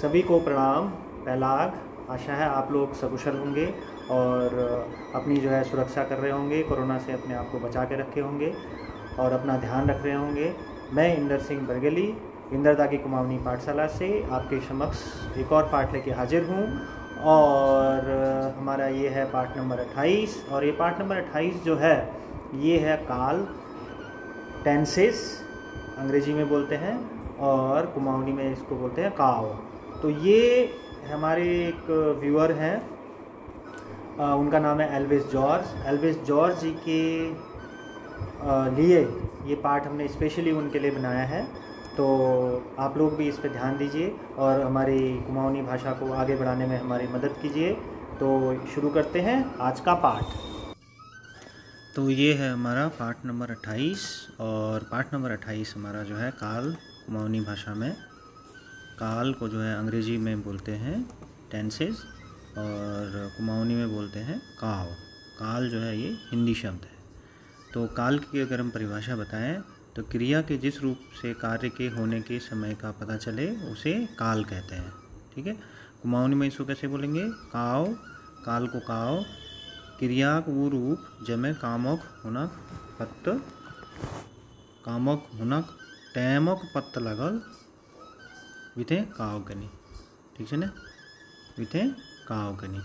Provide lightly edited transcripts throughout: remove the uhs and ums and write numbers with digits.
सभी को प्रणाम। पहलाग। आशा है आप लोग सकुशल होंगे और अपनी जो है सुरक्षा कर रहे होंगे, कोरोना से अपने आप को बचा के रखे होंगे और अपना ध्यान रख रहे होंगे। मैं इंदर सिंह बरगली इंदरदा की कुमाऊनी पाठशाला से आपके समक्ष एक और पाठ लेके हाजिर हूँ और हमारा ये है पाठ नंबर 28। और ये पाठ नंबर 28 जो है ये है काल, टेंसेस अंग्रेजी में बोलते हैं और कुमाऊनी में इसको बोलते हैं काव। तो ये हमारे एक व्यूअर हैं, उनका नाम है एल्विस जॉर्ज। एल्विस जॉर्ज जी के लिए ये पाठ हमने स्पेशली उनके लिए बनाया है, तो आप लोग भी इस पे ध्यान दीजिए और हमारी कुमाऊनी भाषा को आगे बढ़ाने में हमारी मदद कीजिए। तो शुरू करते हैं आज का पाठ। तो ये है हमारा पाठ नंबर 28 और पाठ नंबर 28 हमारा जो है काल। कुमाऊनी भाषा में काल को जो है अंग्रेजी में बोलते हैं टेंसेस और कुमाऊनी में बोलते हैं काव। काल जो है ये हिंदी शब्द है। तो काल की अगर हम परिभाषा बताएं तो क्रिया के जिस रूप से कार्य के होने के समय का पता चले उसे काल कहते हैं। ठीक है, कुमाऊनी में इसको कैसे बोलेंगे? काव, काल को काव। क्रियाक वो रूप जमे कामक हुनक पत्त, कामक हुनक टैमक पत्त लगल विथे काव कनी। ठीक है ना, विथे काव कनी।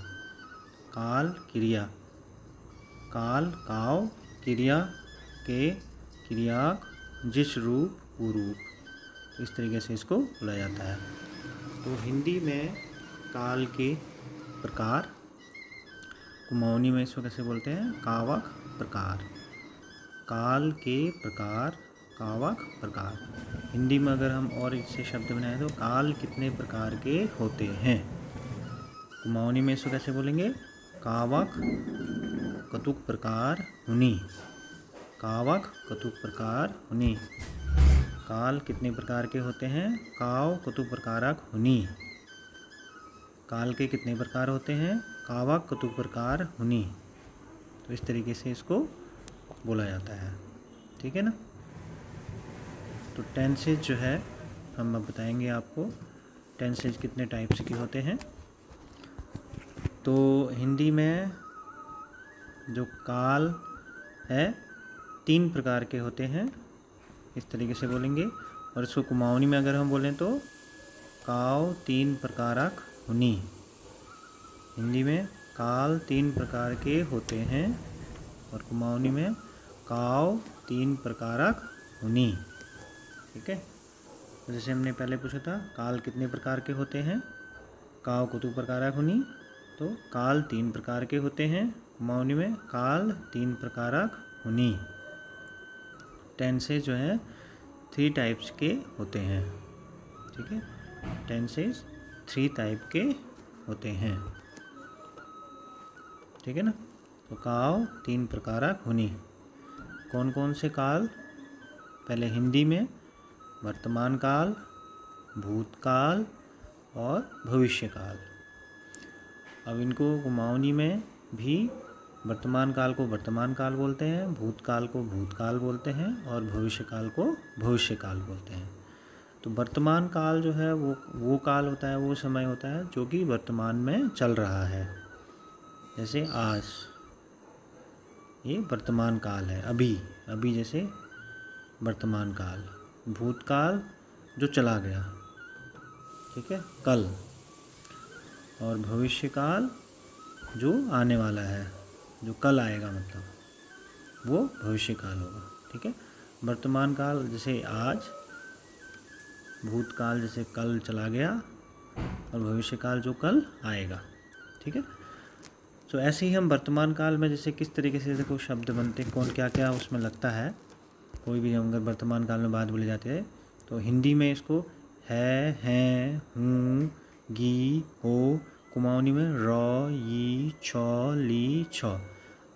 काल क्रिया, काल काव क्रिया के क्रियाक जिस रूप वो रूप, इस तरीके से इसको बोला जाता है। तो हिंदी में काल के प्रकार, कुमाऊनी में इसको कैसे बोलते हैं? कावक प्रकार। काल के प्रकार, कावक प्रकार। हिंदी में अगर हम और इससे शब्द बनाएं तो काल कितने प्रकार के होते हैं? कुमाऊनी में इसको कैसे बोलेंगे? कावक कतुक प्रकार हुनी। कावक कतुक प्रकार हुनी। काल कितने प्रकार के होते हैं? काव कतुक प्रकारक हुनी। काल के कितने प्रकार होते हैं? कावक कतुक प्रकार हुनी। तो इस तरीके से इसको बोला जाता है। ठीक है ना। तो टेंसेज जो है हम अब बताएंगे आपको टेंसेज कितने टाइप्स के होते हैं। तो हिंदी में जो काल है 3 प्रकार के होते हैं, इस तरीके से बोलेंगे। और इसको कुमाऊनी में अगर हम बोलें तो काव 3 प्रकारक हुनी। हिंदी में काल 3 प्रकार के होते हैं और कुमाऊनी में काव 3 प्रकारक हुनी। ठीक है, तो जैसे हमने पहले पूछा था काल कितने प्रकार के होते हैं, काव कतु प्रकारक हुनी, तो काल 3 प्रकार के होते हैं, कुमाऊनी में काल 3 प्रकारक हुनी। टेंसेज जो है 3 टाइप्स के होते हैं। ठीक है, टेंसेज 3 टाइप के होते हैं। ठीक है ना। तो काव 3 प्रकारक हुनी। कौन कौन से काल? पहले हिंदी में वर्तमान काल, भूतकाल और भविष्य काल। अब इनको कुमाऊनी में भी वर्तमान काल को वर्तमान काल बोलते हैं, भूतकाल को भूतकाल बोलते हैं और भविष्य काल को भविष्य काल बोलते हैं। तो वर्तमान काल जो है वो काल होता है, वो समय होता है जो कि वर्तमान में चल रहा है। जैसे आज ये वर्तमान काल है, अभी अभी जैसे वर्तमान काल। भूतकाल जो चला गया, ठीक है, कल। और भविष्य काल जो आने वाला है, जो कल आएगा, मतलब वो भविष्य काल होगा। ठीक है, वर्तमान काल जैसे आज, भूतकाल जैसे कल चला गया और भविष्य काल जो कल आएगा। ठीक है, तो ऐसे ही हम वर्तमान काल में जैसे किस तरीके से देखो शब्द बनते हैं, कौन क्या क्या उसमें लगता है। कोई भी अगर वर्तमान काल में बात बोली जाती है तो हिंदी में इसको है, हैं, हूँ, गी, हो। कुमाऊनी में र, ई, छ, ली, छ।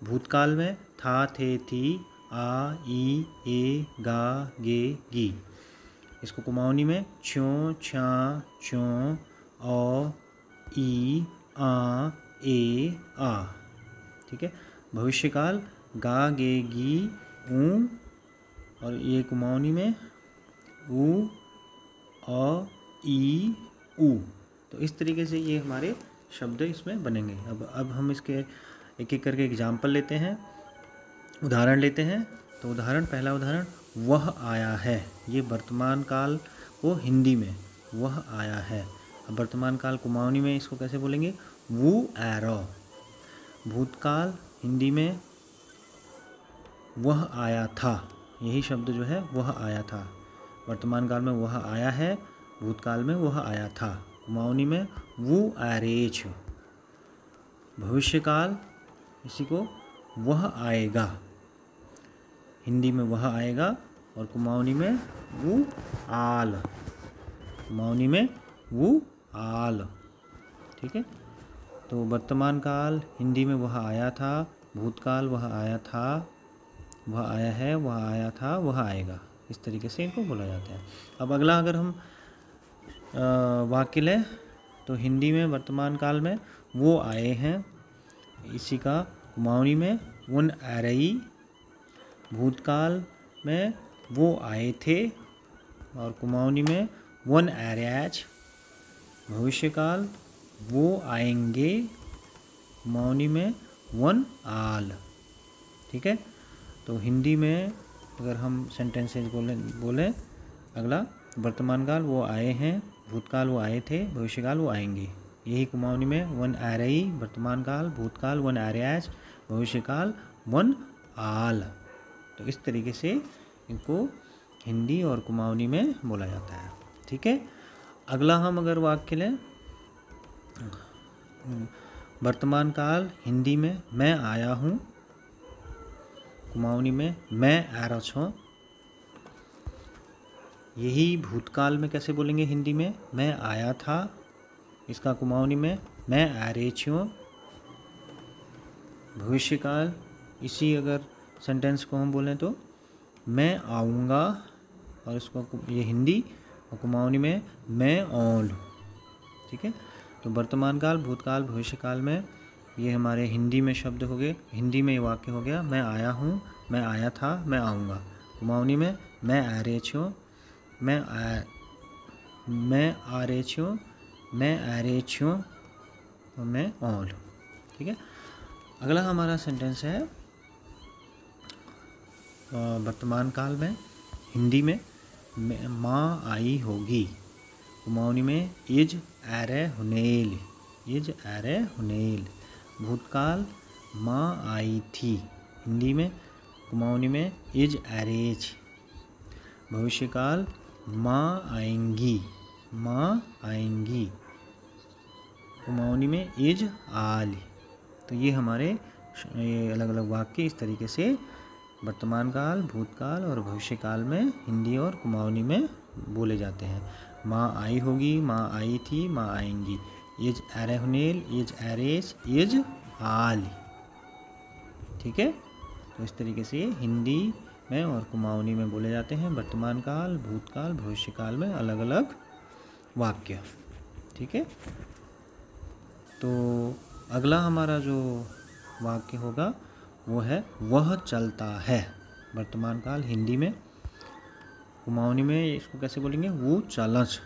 भूतकाल में था, थे, थी, आ, ई, ए, गा, गे, गी। इसको कुमाऊनी में छ्यों, छा, च्यों, औ, ई, आ, ए, आ। ठीक है, भविष्यकाल गा, गे, गी, ऊ। और ये कुमाऊनी में ऊ, अ, ई, ऊ। तो इस तरीके से ये हमारे शब्द इसमें बनेंगे। अब हम इसके एक एक करके एग्जाम्पल लेते हैं, उदाहरण लेते हैं। तो उदाहरण, पहला उदाहरण, वह आया है। ये वर्तमान काल को हिंदी में वह आया है। अब वर्तमान काल कुमाऊनी में इसको कैसे बोलेंगे? वो एरो। भूतकाल हिंदी में वह आया था। यही शब्द जो है वह आया था। वर्तमान काल में वह आया है, भूतकाल में वह आया था। कुमाऊनी में वो आरेच। भविष्यकाल इसी को वह आएगा। हिंदी में वह आएगा और कुमाऊनी में वो आल। कुमाऊनी में वो आल। ठीक है। तो वर्तमान काल हिंदी में वह आया था, भूतकाल वह आया था, वह आया है, वह आया था, वह आएगा। इस तरीके से इनको बोला जाता है। अब अगला अगर हम वाक्य लें तो हिंदी में वर्तमान काल में वो आए हैं, इसी का कुमाऊनी में उन आ रही। भूतकाल में वो आए थे और कुमाऊनी में वन आर्याज। भविष्यकाल वो आएंगे, कुमाऊनी में वन आल। ठीक है। तो हिंदी में अगर हम सेंटेंसेज बोलें अगला, वर्तमान काल वो आए हैं, भूतकाल वो आए थे, भविष्यकाल वो आएंगे। यही कुमाऊनी में वन आ रही, वर्तमान काल, भूतकाल वन आर्याज, भविष्यकाल वन आल। तो इस तरीके से इनको हिंदी और कुमाऊनी में बोला जाता है। ठीक है। अगला हम अगर वाक्य लें, वर्तमान काल हिंदी में मैं आया हूँ, कुमाऊनी में मैं आ रहा छूँ। यही भूतकाल में कैसे बोलेंगे हिंदी में? मैं आया था। इसका कुमाऊनी में मैं आ रही छूँ। भविष्यकाल इसी अगर सेंटेंस को हम बोलें तो मैं आऊँगा, और इसको ये हिंदी और कुमाऊनी में मैं आऊँ। ठीक है। तो वर्तमान काल, भूतकाल, भविष्यकाल में ये हमारे हिंदी में शब्द हो गए। हिंदी में ये वाक्य हो गया, मैं आया हूँ, मैं आया था, मैं आऊँगा। कुमाऊनी में मैं आ रहे छूँ, मैं आ रहे छूँ, मैं आ रहे छूँ और मैं आऊँ। ठीक है। अगला हमारा सेंटेंस है वर्तमान काल में हिंदी में माँ आई होगी। कुमाऊनी में इज एरे हुनेल, इज एरे हुनेल। भूतकाल माँ आई थी, हिंदी में, कुमाऊनी में इज एरेज। भविष्यकाल माँ आएंगी, माँ आएंगी। कुमाऊनी में इज आल। तो ये हमारे अलग अलग वाक्य इस तरीके से वर्तमान काल, भूतकाल और भविष्यकाल में हिंदी और कुमाऊनी में बोले जाते हैं। माँ आई होगी, माँ आई थी, माँ आएंगी। इज एरेहुनेल, इज एरेज, इज आल। ठीक है। तो इस तरीके से हिंदी में और कुमाऊनी में बोले जाते हैं वर्तमान काल, भूतकाल, भविष्यकाल में अलग अलग वाक्य। ठीक है। तो अगला हमारा जो वाक्य होगा वो है वह चलता है। वर्तमान काल हिंदी में, कुमाऊनी में इसको कैसे बोलेंगे? वो चलस,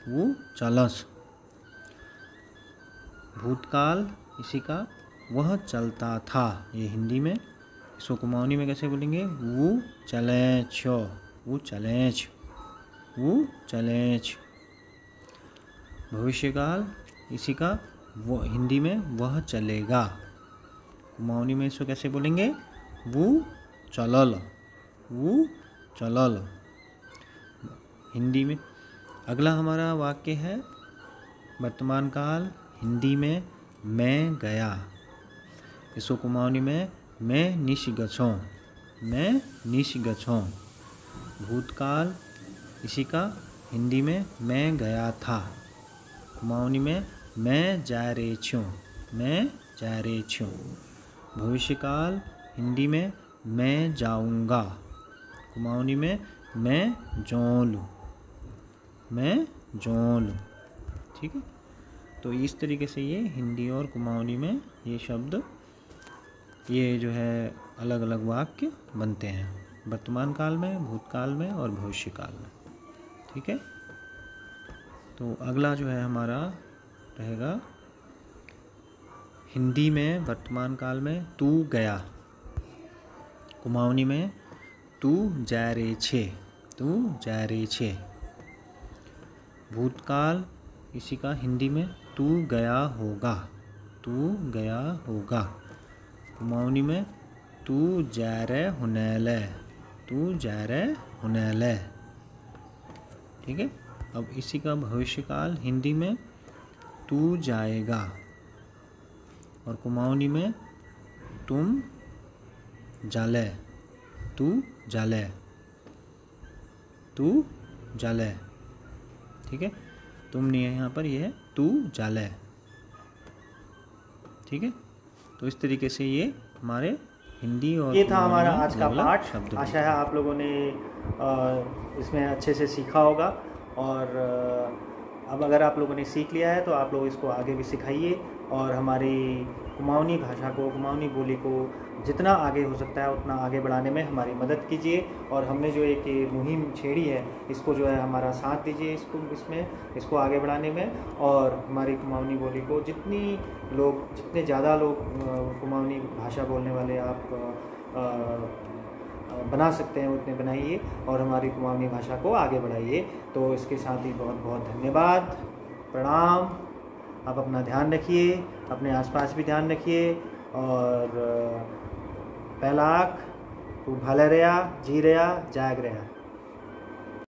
वो चलस। भूतकाल इसी का वह चलता था, ये हिंदी में। इसको कुमाऊनी में कैसे बोलेंगे? वो चलेच, वो चलेच, वो चलेच। भविष्यकाल इसी का वो हिंदी में वह चलेगा। कुमाऊनी में इसको कैसे बोलेंगे? वो चलल, वो चलल। हिंदी में अगला हमारा वाक्य है वर्तमान काल हिंदी में मैं गया। इसको कुमाऊनी में मैं निश गछों, मैं निश गछों। भूतकाल इसी का हिंदी में मैं गया था। कुमाऊनी में मैं जा रही छूँ, मैं जा रही छूँ। भविष्यकाल हिंदी में मैं जाऊँगा। कुमाऊनी में मैं जोलूँ, मैं जोलूँ। ठीक है। तो इस तरीके से ये हिंदी और कुमाऊनी में ये शब्द, ये जो है अलग अलग वाक्य बनते हैं वर्तमान काल में, भूतकाल में और भविष्यकाल में। ठीक है। तो अगला जो है हमारा रहेगा हिंदी में वर्तमान काल में तू गया, कुमाऊनी में तू जा रे छे, तू जा रे छे। भूतकाल इसी का हिंदी में तू गया होगा, तू गया होगा। कुमाऊनी में तू जा रे हुनेले, तू जा रे हुनेले। ठीक है। अब इसी का भविष्यकाल हिंदी में तू जाएगा, और कुमाऊनी में तुम जाले, तू जाले, तू जाले। ठीक है। तुम नहीं है यहाँ पर, यह है तू जाले। ठीक है। तो इस तरीके से ये हमारे हिंदी और ये था हमारा आज का पाठ। शब्द। आशा है आप लोगों ने इसमें अच्छे से सीखा होगा, और अब अगर आप लोगों ने सीख लिया है तो आप लोग इसको आगे भी सिखाइए, और हमारी कुमाऊनी भाषा को, कुमाऊनी बोली को जितना आगे हो सकता है उतना आगे बढ़ाने में हमारी मदद कीजिए। और हमने जो एक ये मुहिम छेड़ी है, इसको जो है हमारा साथ दीजिए, इसको आगे बढ़ाने में। और हमारी कुमाऊनी बोली को जितने ज़्यादा लोग कुमाऊनी भाषा बोलने वाले आप बना सकते हैं उतने बनाइए, और हमारी कुमाऊनी भाषा को आगे बढ़ाइए। तो इसके साथ ही बहुत बहुत धन्यवाद, प्रणाम। आप अपना ध्यान रखिए, अपने आसपास भी ध्यान रखिए, और पैलाक तू भले रहा, जी रहा, जाग रहा।